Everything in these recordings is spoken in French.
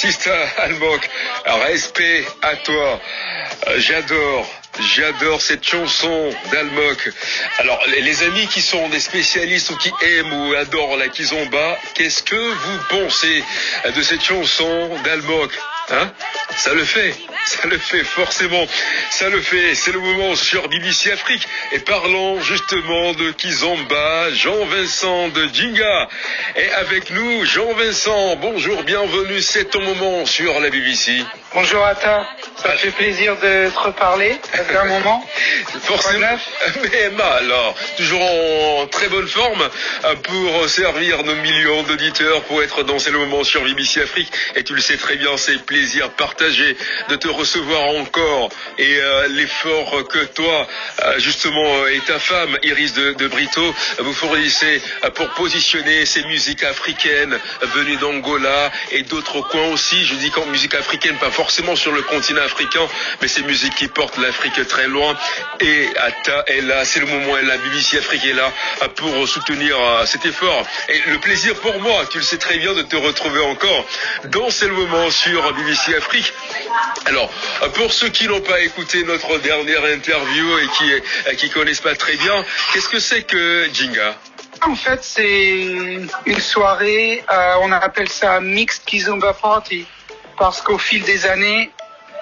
Sista Almok, respect à toi. J'adore cette chanson d'Almok. Alors, les amis qui sont des spécialistes ou qui aiment ou adorent la kizomba, qu'est-ce que vous pensez de cette chanson d'Almok? Ça le fait forcément, ça le fait. C'est le moment sur BBC Afrique et parlons justement de kizomba. Jean-Vincent de Djinga est avec nous. Jean-Vincent, bonjour, bienvenue, c'est ton moment sur la BBC. Bonjour Atta, ça me fait plaisir de te reparler, ça fait un moment. Forcément, mais alors, toujours en très bonne forme pour servir nos millions d'auditeurs, pour être dans C'est le moment sur BBC Afrique. Et tu le sais très bien, c'est plaisir partagé de te recevoir encore. Et l'effort que toi, justement, et ta femme, Iris de Brito, vous fournissez pour positionner ces musiques africaines venues d'Angola et d'autres coins aussi. Je dis qu'en musique africaine, pas forcément sur le continent africain, mais ces musiques qui portent l'Afrique très loin. Et Atta est là, c'est le moment, la BBC Afrique est là pour soutenir cet effort. Et le plaisir pour moi, tu le sais très bien, de te retrouver encore dans C'est le moment sur BBC Afrique. Alors, pour ceux qui n'ont pas écouté notre dernière interview et qui connaissent pas très bien, qu'est-ce que c'est que Djinga? En fait, c'est une soirée, on appelle ça Mixed Kizomba Party, parce qu'au fil des années,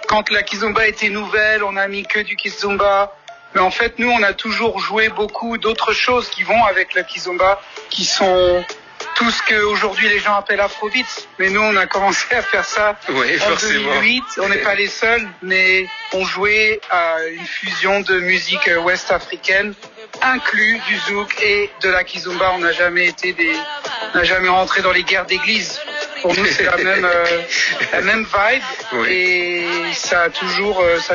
quand la kizomba était nouvelle, on a mis que du kizomba. Mais en fait, nous, on a toujours joué beaucoup d'autres choses qui vont avec la kizomba, qui sont tout ce qu'aujourd'hui les gens appellent afrobeats. Mais nous, on a commencé à faire ça en 2008. On n'est pas les seuls, mais on jouait à une fusion de musique ouest-africaine, inclus du zouk et de la kizomba. On n'a jamais rentré dans les guerres d'église. Pour nous, c'est la même vibe, oui. Et ça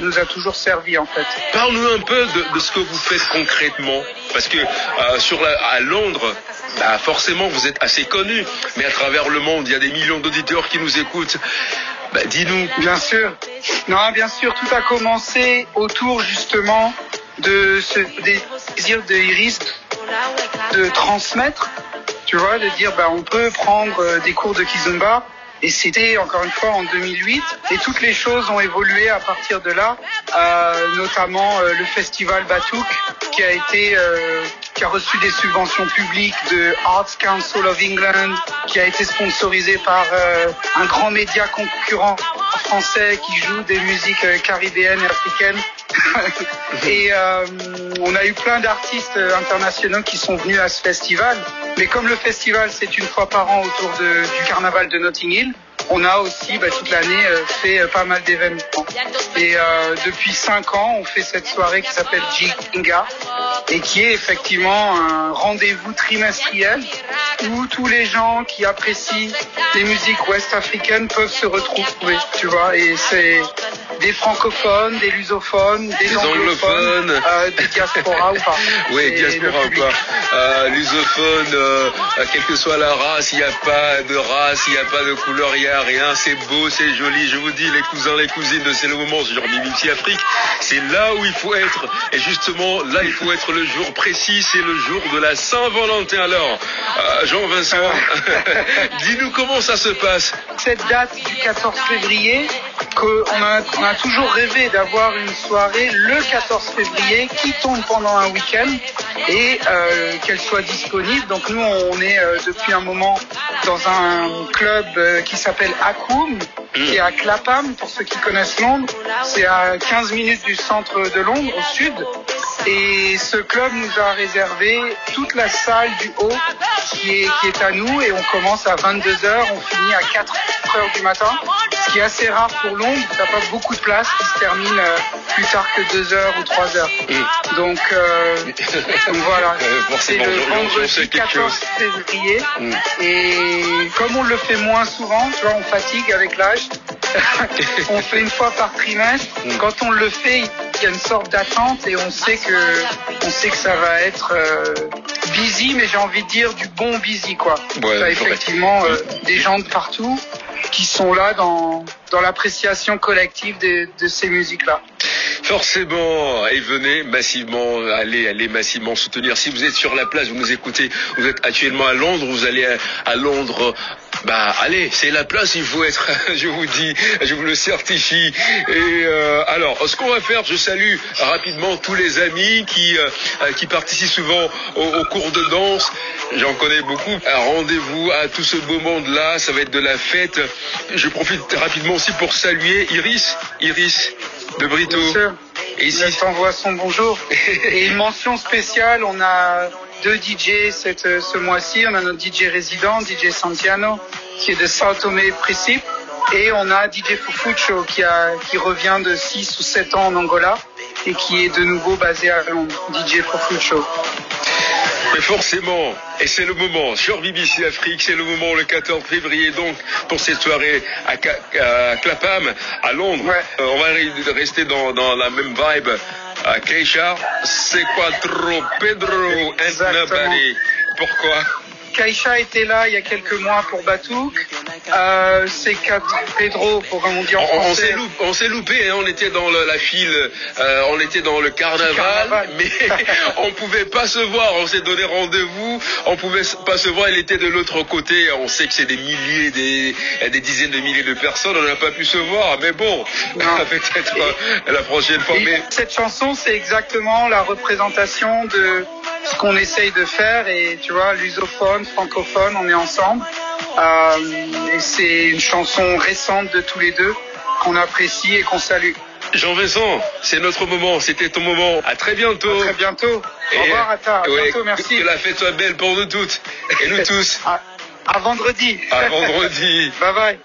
nous a toujours servi en fait. Parle-nous un peu de ce que vous faites concrètement, parce que à Londres, forcément vous êtes assez connu, mais à travers le monde, il y a des millions d'auditeurs qui nous écoutent. Dis-nous. Bien sûr, tout a commencé autour justement de ce désir de Iris de transmettre. Tu vois, de dire on peut prendre des cours de kizomba, et c'était encore une fois en 2008, et toutes les choses ont évolué à partir de là, notamment le festival Batouk qui a reçu des subventions publiques de Arts Council of England, qui a été sponsorisé par un grand média concurrent français qui joue des musiques caribéennes et africaines. Et on a eu plein d'artistes internationaux qui sont venus à ce festival. Mais comme le festival, c'est une fois par an autour du carnaval de Notting Hill, on a aussi toute l'année fait pas mal d'événements. Et depuis 5 ans, on fait cette soirée qui s'appelle Djinga, et qui est effectivement un rendez-vous trimestriel où tous les gens qui apprécient les musiques ouest-africaines peuvent se retrouver, tu vois. Et c'est des francophones, des lusophones, des anglophones, des diasporas ou pas. Oui, diaspora ou pas. Lusophones, quelle que soit la race, il n'y a pas de race, il n'y a pas de couleur, il n'y a rien. C'est beau, c'est joli. Je vous dis, les cousins, les cousines de C'est le moment sur BBC Afrique, c'est là où il faut être. Et justement, là, il faut être le jour précis, c'est le jour de la Saint-Valentin. Alors, Jean-Vincent, dis-nous comment ça se passe. Cette date du 14 février, on a toujours rêvé d'avoir une soirée le 14 février qui tombe pendant un week-end et qu'elle soit disponible. Donc nous, on est depuis un moment dans un club qui s'appelle Akoum, qui est à Clapham, pour ceux qui connaissent Londres. C'est à 15 minutes du centre de Londres, au sud. Et ce club nous a réservé toute la salle du haut qui est à nous, et on commence à 22h, on finit à 4h du matin, ce qui est assez rare pour Londres. T'as pas beaucoup de place qui se termine plus tard que 2h ou 3h. Donc voilà, c'est le vendredi 14 février. Et comme on le fait moins souvent, tu vois, on fatigue avec l'âge, on fait une fois par trimestre. Quand on le fait, il y a une sorte d'attente, et on sait que ça va être busy, mais j'ai envie de dire du bon busy, quoi. Ouais, t'as effectivement des gens de partout qui sont là dans l'appréciation collective de ces musiques-là. Forcément, et venez massivement, allez massivement soutenir. Si vous êtes sur la place, vous nous écoutez, vous êtes actuellement à Londres, vous allez à Londres Bah allez, c'est la place, il faut être, je vous dis, je vous le certifie. Et alors, ce qu'on va faire, je salue rapidement tous les amis qui participent souvent aux cours de danse. J'en connais beaucoup. Rendez-vous à tout ce beau monde-là, ça va être de la fête. Je profite rapidement aussi pour saluer Iris de Brito. Bien sûr. Et ici, Je t'envoie son bonjour. Et une mention spéciale, on a 2 DJ ce mois-ci. On a notre DJ résident, DJ Santiano, qui est de Sao Tomé et Principe. Et on a DJ Fufucho qui revient de 6 ou 7 ans en Angola et qui est de nouveau basé à Londres. DJ Fufucho. Mais forcément, et c'est le moment, sur BBC Afrique, c'est le moment le 14 février, donc, pour cette soirée à Clapham, à Londres. Ouais. On va rester dans la même vibe à Keisha. C'est Quattro Pedro and Nobody. Pourquoi? Keisha était là il y a quelques mois pour Batouk. C'est Pedro, pour on dit en français. On s'est loupé, hein, on était dans la file, on était dans le carnaval. Mais on pouvait pas se voir, on s'est donné rendez-vous, on pouvait pas se voir, il était de l'autre côté, on sait que c'est des milliers, des dizaines de milliers de personnes, on n'a pas pu se voir, mais bon, peut-être la prochaine fois. Mais cette chanson, c'est exactement la représentation de ce qu'on essaye de faire, et tu vois, lusophone, francophone, on est ensemble. Et c'est une chanson récente de tous les deux qu'on apprécie et qu'on salue. Jean-Vincent, c'est notre moment, c'était ton moment. À très bientôt. À très bientôt. Au revoir, Atta. À bientôt, merci. Que la fête soit belle pour nous toutes et nous tous. À vendredi. À vendredi. Bye bye.